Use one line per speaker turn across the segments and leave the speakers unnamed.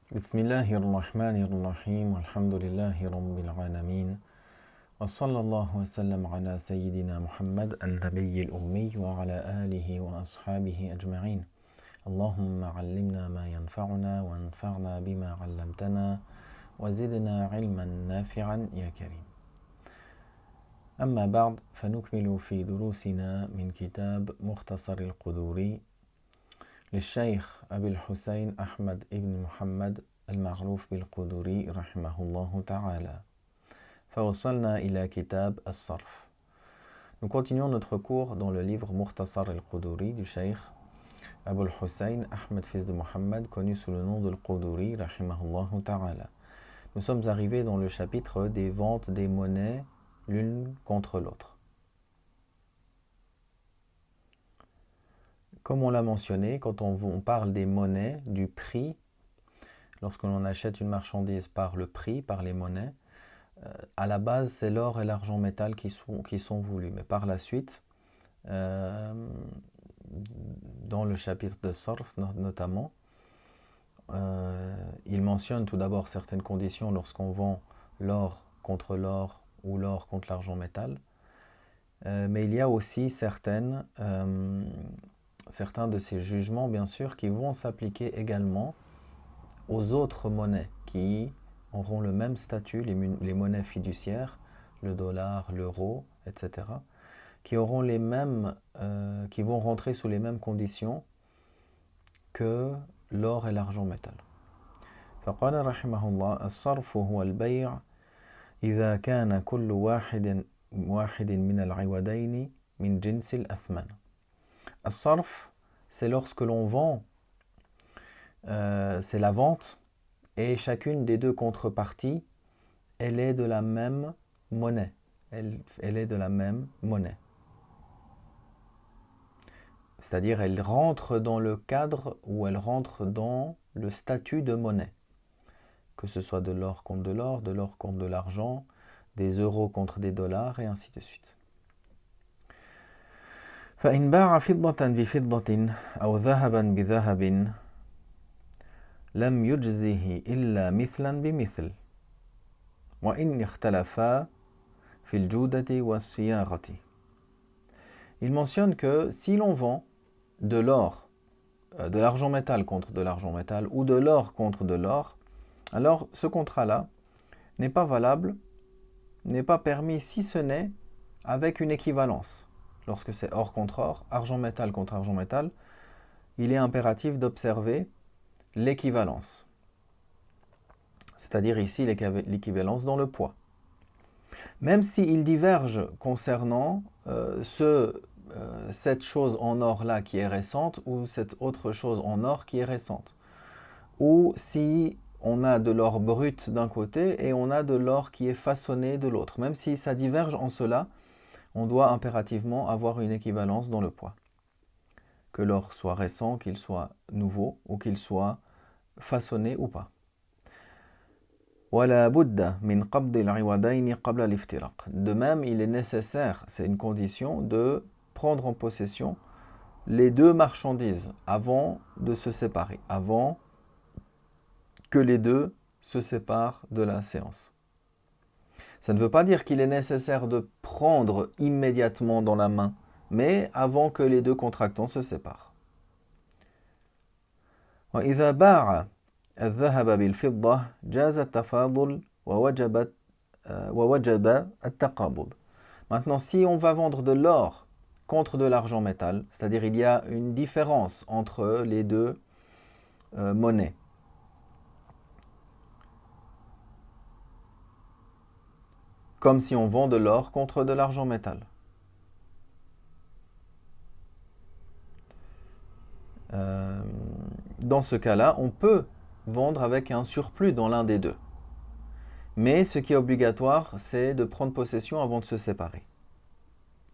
بسم الله الرحمن الرحيم والحمد لله رب العالمين وصلى الله وسلم على سيدنا محمد النبي الأمي وعلى آله وأصحابه أجمعين اللهم علمنا ما ينفعنا وانفعنا بما علمتنا وزدنا علما نافعا يا كريم. أما بعد فنكمل في دروسنا من كتاب مختصر القدوري للشيخ أبي الحسين أحمد ابن محمد المعروف بالقدوري رحمه الله تعالى. فوصلنا إلى كتاب الصرف. Nous continuons notre cours dans le livre Mukhtasar al-Quduri du Cheikh Abu al-Hussein Ahmed fils de Mohammed, connu sous le nom de al-Quduri rahimahullah ta'ala. Nous sommes arrivés dans le chapitre des ventes des monnaies l'une contre l'autre. Comme on l'a mentionné, quand on parle des monnaies, du prix, lorsque l'on achète une marchandise par le prix, par les monnaies, à la base, c'est l'or et l'argent métal qui sont voulus. Mais par la suite, dans le chapitre de Sarf notamment, il mentionne tout d'abord certaines conditions lorsqu'on vend l'or contre l'or ou l'or contre l'argent métal. Mais il y a aussi certains de ces jugements, bien sûr, qui vont s'appliquer également aux autres monnaies qui auront le même statut, les monnaies fiduciaires, le dollar, l'euro, etc., qui auront les mêmes, qui vont rentrer sous les mêmes conditions que l'or et l'argent métal. فقال رحمه الله الصرف هو البيع إذا كان كل واحد من العوضين من جنس الأثمان. الصرف, c'est lorsque l'on vend, c'est la vente, et chacune des deux contreparties, elle est de la même monnaie. Elle est de la même monnaie. C'est-à-dire, elle rentre dans le cadre ou elle rentre dans le statut de monnaie. Que ce soit de l'or contre de l'or, de l'or contre de l'argent, des euros contre des dollars, et ainsi de suite. فإن باع فضة بفضة أو ذهبا بذهب لم يجزه إلا مثلا بمثل وإن اختلفا في الجودة والصياغة. Il mentionne que si l'on vend de l'or, de l'argent métal contre de l'argent métal ou de l'or contre de l'or, alors ce contrat-là n'est pas valable, n'est pas permis si ce n'est avec une équivalence. Lorsque c'est or contre or, argent métal contre argent métal, il est impératif d'observer l'équivalence. C'est-à-dire ici l'équivalence dans le poids. Même s'il diverge concernant cette chose en or-là qui est récente ou cette autre chose en or qui est récente. Ou si on a de l'or brut d'un côté et on a de l'or qui est façonné de l'autre. Même si ça diverge en cela, on doit impérativement avoir une équivalence dans le poids. Que l'or soit récent, qu'il soit nouveau ou qu'il soit façonné ou pas. De même, il est nécessaire, c'est une condition, de prendre en possession les deux marchandises avant de se séparer, avant que les deux se séparent de la séance. Ça ne veut pas dire qu'il est nécessaire de prendre immédiatement dans la main, mais avant que les deux contractants se séparent. وإذا باع الذهب بالفضة جاز التفاضل ووجب التقابض. Maintenant, si on va vendre de l'or contre de l'argent métal, c'est-à-dire il y a une différence entre les deux monnaies. Comme si on vend de l'or contre de l'argent métal. Dans ce cas-là, on peut vendre avec un surplus dans l'un des deux. Mais ce qui est obligatoire, c'est de prendre possession avant de se séparer.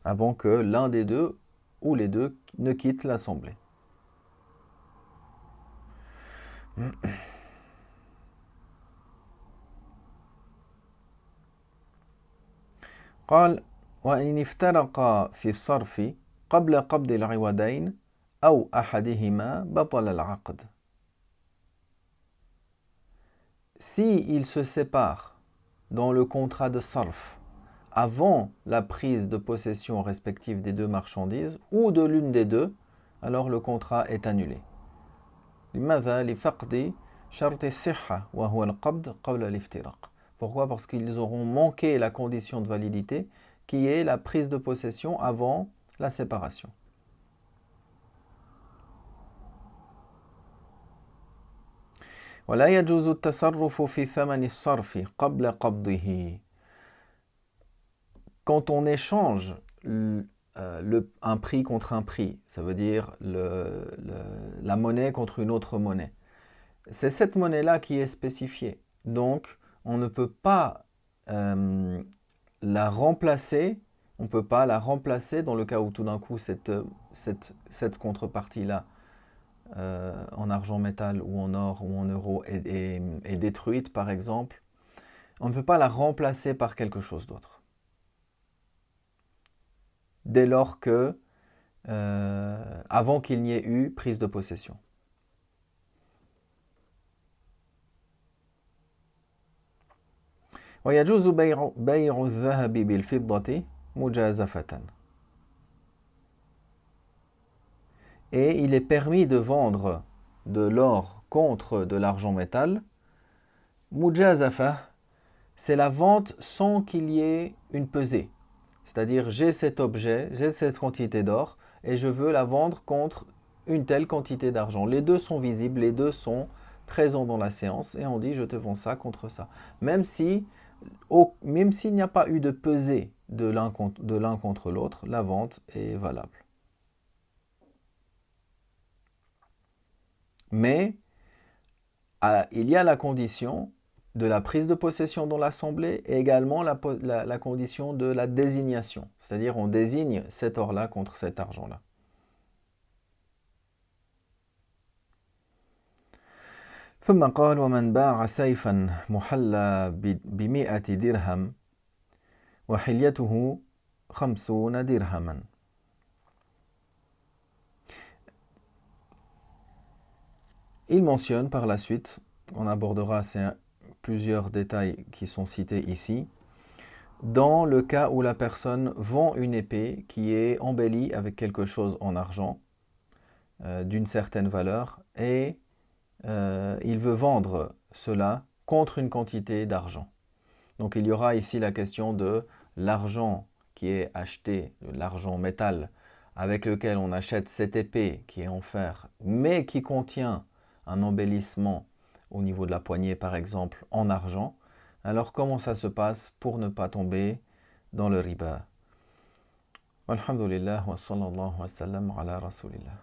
Avant que l'un des deux ou les deux ne quittent l'assemblée. قال وإن افترقا في الصرف قبل قبض العوضين أو أحدهما بطل العقد. Si ils se séparent dans le contrat de sarf avant la prise de possession respective des deux marchandises ou de l'une des deux, alors le contrat est annulé. لماذا؟ لفقد شرط الصحة وهو القبض قبل الافتراق. Pourquoi? Parce qu'ils auront manqué la condition de validité qui est la prise de possession avant la séparation. ولا يجوز التصرف في ثمن الصرف قبل قبضه. Quand on échange un prix contre un prix, ça veut dire la monnaie contre une autre monnaie, c'est cette monnaie-là qui est spécifiée. Donc, on ne peut pas la remplacer. On ne peut pas la remplacer dans le cas où tout d'un coup cette contrepartie-là en argent métal ou en or ou en euros est détruite par exemple. On ne peut pas la remplacer par quelque chose d'autre. Dès lors que, avant qu'il n'y ait eu prise de possession. ويجوز بيع الذهب بالفضة مجازفة. Et il est permis de vendre de l'or contre de l'argent métal. Mujazafa, c'est la vente sans qu'il y ait une pesée. C'est-à-dire, j'ai cet objet, j'ai cette quantité d'or, et je veux la vendre contre une telle quantité d'argent. Les deux sont visibles, les deux sont présents dans la séance, et on dit, je te vends ça contre ça. Même s'il n'y a pas eu de pesée de l'un contre l'autre, la vente est valable. Mais il y a la condition de la prise de possession dans l'assemblée et également la condition de la désignation. C'est-à-dire on désigne cet or-là contre cet argent-là. ثم قال ومن باع سيفا محلى ب100 درهم وحليته 50 درهما. Il mentionne par la suite, on abordera plusieurs détails qui sont cités ici, dans le cas où la personne vend une épée qui est embellie avec quelque chose en argent d'une certaine valeur et il veut vendre cela contre une quantité d'argent. Donc il y aura ici la question de l'argent qui est acheté, l'argent métal avec lequel on achète cette épée qui est en fer, mais qui contient un embellissement au niveau de la poignée par exemple en argent. Alors comment ça se passe pour ne pas tomber dans le riba? Alhamdulillah wa sallallahu wa sallam ala rasulillah.